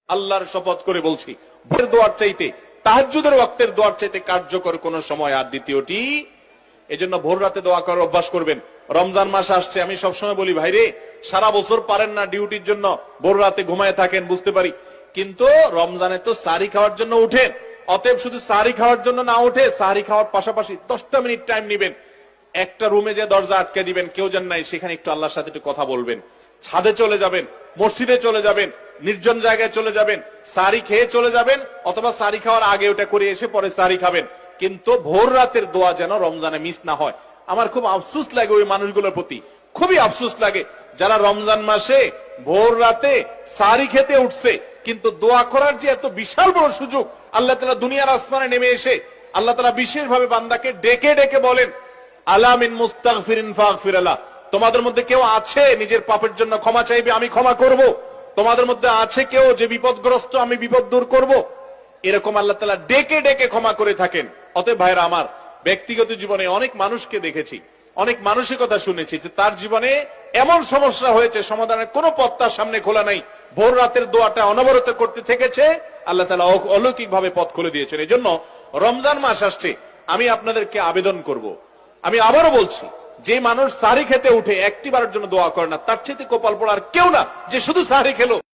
আল্লাহর শপথ করে বলছি, ভোরের দোয়ার চাইতে, তাহাজ্জুদের ওয়াক্তের দোয়ার চাইতে কার্যকর কোন সময় আর দ্বিতীয়টি। এজন্য ভোর রাতে দোয়া করার অভ্যাস করবেন। রমজান মাস আসছে, আমি সবসময় বলি, ভাইরে সারা বছর পারেন না ডিউটির জন্য ভোর রাতে ঘুমায় থাকেন, বুঝতে পারি, কিন্তু রমজানে তো সাহরি খাওয়ার জন্য উঠেন। অতএব শুধু সাহরি খাওয়ার জন্য না উঠে, সাহরি খাওয়ার পাশাপাশি 10টা মিনিট টাইম নিবেন, একটা রুমে যে দরজা আটকে দিবেন, কেউ যেন নাই, সেখানে একটু আল্লাহর সাথে একটু কথা বলবেন। ছাদে চলে যাবেন, মসজিদে চলে যাবেন, নির্জন জায়গায় চলে যাবেন, সাহরি খেয়ে চলে যাবেন, অথবা সাহরি খাওয়ার আগে ওটা করে এসে পরে সাহরি খাবেন। কিন্তু ভোর রাতের দোয়া যেন রমজানে মিস না হয়। আমার খুব আফসোস লাগে ওই মানুষগুলোর প্রতি, খুবই আফসোস লাগে যারা রমজান মাসে ভোর রাতে সাহরি খেতে উঠছে, কিন্তু দোয়া করার যে এত বিশাল বড় সুযোগ আল্লাহ তাআলা দুনিয়ার আসমানে নেমে এসে আল্লাহ তাআলা বিশেষ ভাবে বান্দাকে ডেকে ডেকে বলেন, আলা মিন মুস্তাগফিরিন ফাগফির লাহ, তোমাদের মধ্যে কেউ আছে নিজের পাপের জন্য ক্ষমা চাইবে, আমি ক্ষমা করব। তোমাদের মধ্যে আছে কেউ যে বিপদগ্রস্ত, আমি বিপদ দূর করব। এরকম আল্লাহ তাআলা ডেকে ডেকে ক্ষমা করে থাকেন। অতএব ভাইরা আমার, ব্যক্তিগত জীবনে অনেক মানুষকে দেখেছি, অনেক মানুষের কথা শুনেছি যে তার জীবনে এমন সমস্যা হয়েছে, সমাধানের কোনো পথ তার সামনে খোলা নাই, ভোর রাতের দোয়াটা অনবরত করতে থেকেছে, আল্লাহ তাআলা অলৌকিক ভাবে পথ খুলে দিয়েছেন। এই জন্য রমজান মাস আসছে, আমি আপনাদেরকে আবেদন করব, আমি আবারও বলছি, যে মানুষ সাহরি খেতে উঠে একটিবারের জন্য দোয়া করে না, তার চেয়ে কপাল পোড়া আর কেউ না যে শুধু সাহরি খেলো।